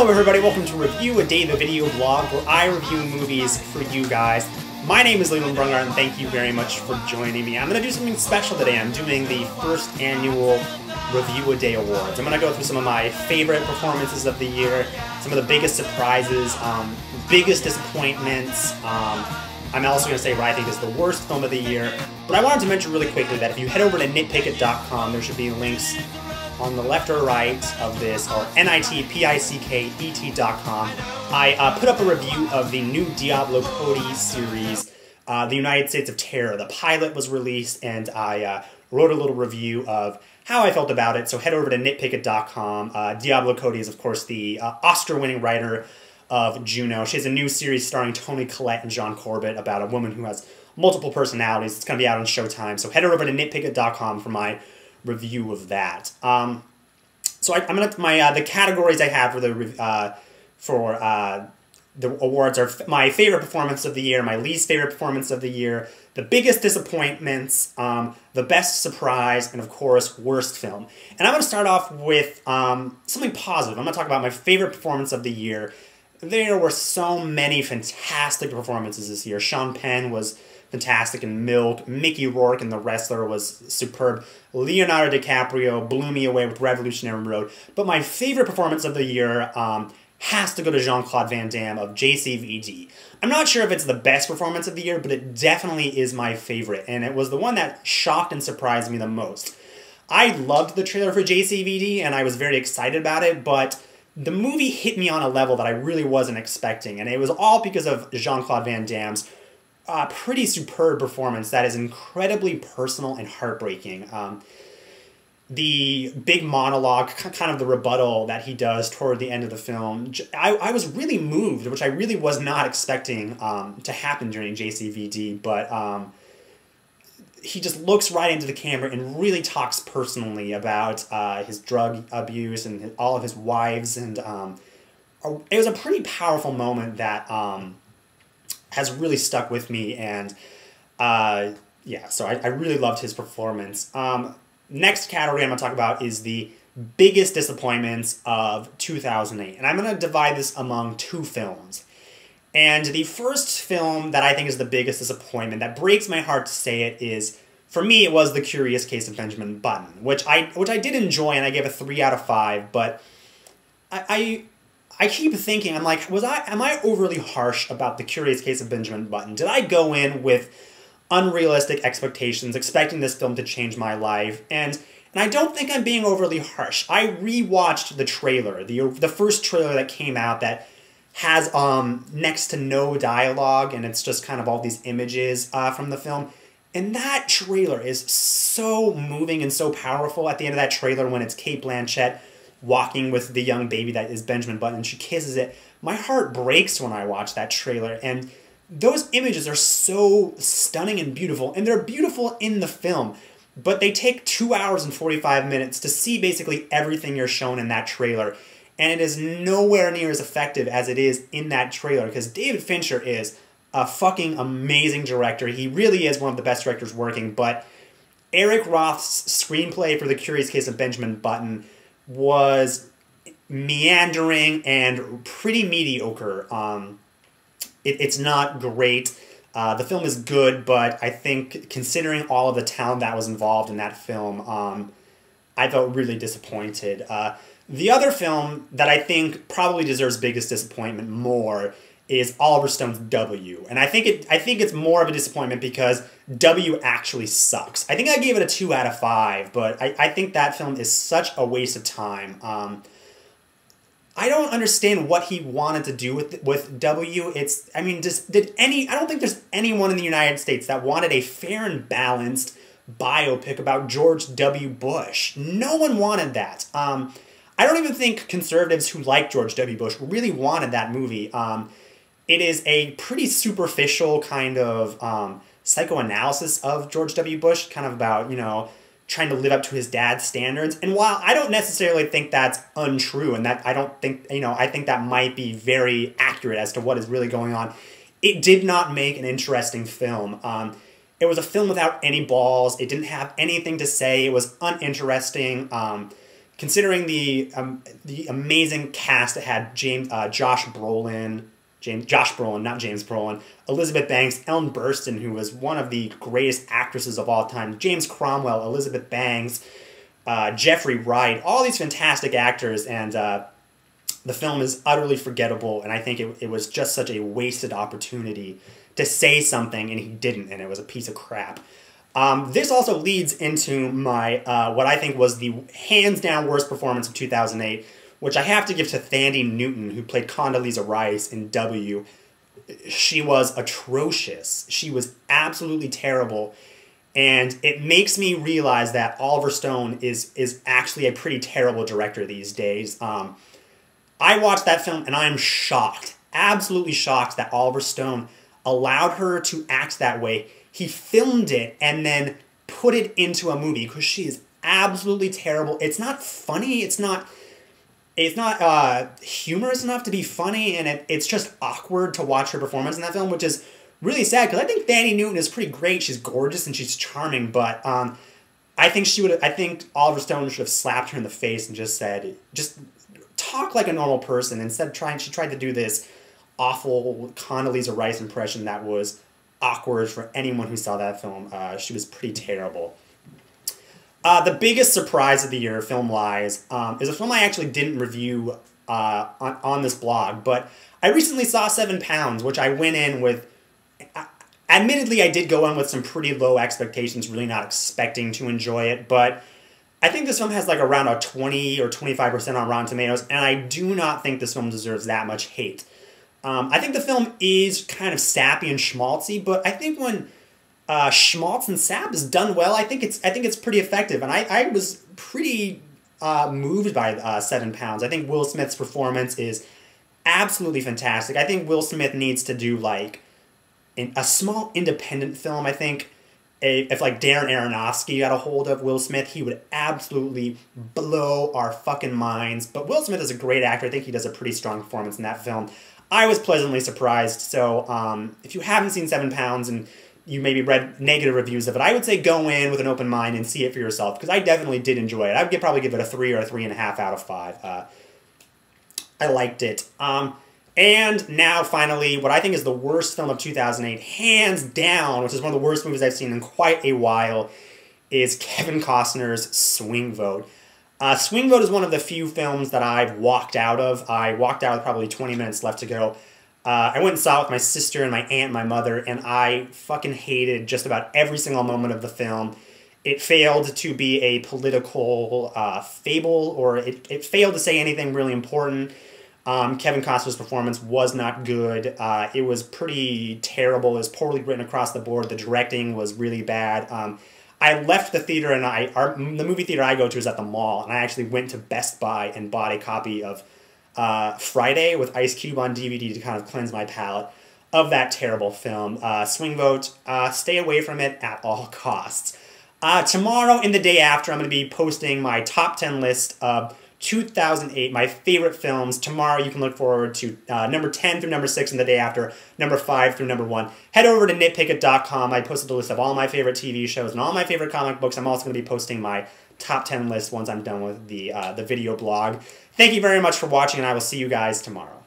Hello everybody, welcome to Review a Day, the video blog where I review movies for you guys. My name is Leland Brungart and thank you very much for joining me. I'm going to do something special today. I'm doing the first annual Review a Day Awards. I'm going to go through some of my favorite performances of the year, some of the biggest surprises, biggest disappointments. I'm also going to say what I think is the worst film of the year. But I wanted to mention really quickly that if you head over to nitpicket.com, there should be links on the left or right of this, or nitpicket.com. I put up a review of the new Diablo Cody series, The United States of Terror. The pilot was released, and I wrote a little review of how I felt about it, so head over to nitpicket.com. Diablo Cody is, of course, the Oscar-winning writer of Juno. She has a new series starring Toni Collette and John Corbett about a woman who has multiple personalities. It's going to be out on Showtime, so head over to nitpicket.com for my review of that. So I'm gonna the categories I have for the awards are my favorite performance of the year, my least favorite performance of the year, the biggest disappointments, the best surprise, and of course worst film. And I'm gonna start off with something positive. I'm gonna talk about my favorite performance of the year. There were so many fantastic performances this year. Sean Penn was fantastic in Milk. Mickey Rourke in The Wrestler was superb. Leonardo DiCaprio blew me away with Revolutionary Road. But my favorite performance of the year has to go to Jean-Claude Van Damme of JCVD. I'm not sure if it's the best performance of the year, but it definitely is my favorite. And it was the one that shocked and surprised me the most. I loved the trailer for JCVD, and I was very excited about it, but the movie hit me on a level that I really wasn't expecting. And it was all because of Jean-Claude Van Damme's pretty superb performance that is incredibly personal and heartbreaking. The big monologue, kind of the rebuttal that he does toward the end of the film, I was really moved, which I really was not expecting to happen during JCVD, but he just looks right into the camera and really talks personally about his drug abuse and all of his wives, and it was a pretty powerful moment that has really stuck with me, and yeah, so I really loved his performance. Next category I'm going to talk about is the biggest disappointments of 2008, and I'm going to divide this among two films. And the first film that I think is the biggest disappointment, that breaks my heart to say it, is, for me, it was The Curious Case of Benjamin Button, which I did enjoy, and I gave a 3 out of 5, but I keep thinking, I'm like, am I overly harsh about The Curious Case of Benjamin Button? Did I go in with unrealistic expectations, expecting this film to change my life? And I don't think I'm being overly harsh. I rewatched the trailer, the first trailer that came out that has next to no dialogue, and it's just kind of all these images from the film. And that trailer is so moving and so powerful. At the end of that trailer, when it's Cate Blanchett walking with the young baby that is Benjamin Button, and she kisses it, my heart breaks when I watch that trailer. And those images are so stunning and beautiful, and they're beautiful in the film, but they take 2 hours and 45 minutes to see basically everything you're shown in that trailer, and it is nowhere near as effective as it is in that trailer, because David Fincher is a fucking amazing director. He really is one of the best directors working, but Eric Roth's screenplay for The Curious Case of Benjamin Button was meandering and pretty mediocre. It's not great. The film is good, but I think considering all of the talent that was involved in that film, I felt really disappointed. The other film that I think probably deserves biggest disappointment more is Oliver Stone's W. And I think it's more of a disappointment because W actually sucks. I think I gave it a 2 out of 5, but I think that film is such a waste of time. I don't understand what he wanted to do with W. I don't think there's anyone in the United States that wanted a fair and balanced biopic about George W. Bush. No one wanted that. I don't even think conservatives who like George W. Bush really wanted that movie. It is a pretty superficial kind of psychoanalysis of George W. Bush, kind of about, trying to live up to his dad's standards. And while I don't necessarily think that's untrue, and that I think that might be very accurate as to what is really going on, it did not make an interesting film. It was a film without any balls. It didn't have anything to say. It was uninteresting. considering the amazing cast it had, Josh Brolin, not James Brolin, Elizabeth Banks, Ellen Burstyn, who was one of the greatest actresses of all time, James Cromwell, Elizabeth Banks, Jeffrey Wright, all these fantastic actors, and the film is utterly forgettable, and I think it was just such a wasted opportunity to say something, and he didn't, and it was a piece of crap. This also leads into my what I think was the hands-down worst performance of 2008, which I have to give to Thandie Newton, who played Condoleezza Rice in W. She was atrocious. She was absolutely terrible, and it makes me realize that Oliver Stone is actually a pretty terrible director these days. I watched that film, and I am shocked, absolutely shocked, that Oliver Stone allowed her to act that way. He filmed it and then put it into a movie because she is absolutely terrible. It's not funny. It's not humorous enough to be funny, and it's just awkward to watch her performance in that film, which is really sad because I think Thandie Newton is pretty great. She's gorgeous and she's charming, but I think Oliver Stone should have slapped her in the face and just said, just talk like a normal person. Instead, she tried to do this awful Condoleezza Rice impression that was awkward for anyone who saw that film. She was pretty terrible. The biggest surprise of the year, film-wise, is a film I actually didn't review on this blog, but I recently saw 7 Pounds, which I went in with... Admittedly, I did go in with some pretty low expectations, really not expecting to enjoy it, but I think this film has like around a 20 or 25% on Rotten Tomatoes, and I do not think this film deserves that much hate. I think the film is kind of sappy and schmaltzy, but I think when schmaltz and sap is done well, I think it's pretty effective, and I was pretty moved by 7 Pounds. I think Will Smith's performance is absolutely fantastic. I think Will Smith needs to do like a small independent film. I think if like Darren Aronofsky got a hold of Will Smith, he would absolutely blow our fucking minds. But Will Smith is a great actor. I think he does a pretty strong performance in that film. I was pleasantly surprised. So if you haven't seen 7 Pounds and you maybe read negative reviews of it, I would say go in with an open mind and see it for yourself, because I definitely did enjoy it. I would probably give it a 3 or a 3.5 out of 5. I liked it. And now, finally, what I think is the worst film of 2008, hands down, which is one of the worst movies I've seen in quite a while, is Kevin Costner's Swing Vote. Swing Vote is one of the few films that I've walked out of. I walked out with probably 20 minutes left to go. I went and saw it with my sister and my aunt and my mother, and I fucking hated just about every single moment of the film. It failed to be a political fable, or it failed to say anything really important. Kevin Costner's performance was not good. It was pretty terrible. It was poorly written across the board. The directing was really bad. I left the theater, and the movie theater I go to is at the mall, and I actually went to Best Buy and bought a copy of Friday with Ice Cube on DVD to kind of cleanse my palate of that terrible film. Swing Vote, stay away from it at all costs. Tomorrow and the day after, I'm going to be posting my top 10 list of 2008, my favorite films. Tomorrow you can look forward to number 10 through number 6, and the day after, number 5 through number 1. Head over to nitpickit.com. I posted a list of all my favorite TV shows and all my favorite comic books. I'm also going to be posting my top 10 list once I'm done with the video blog. Thank you very much for watching, and I will see you guys tomorrow.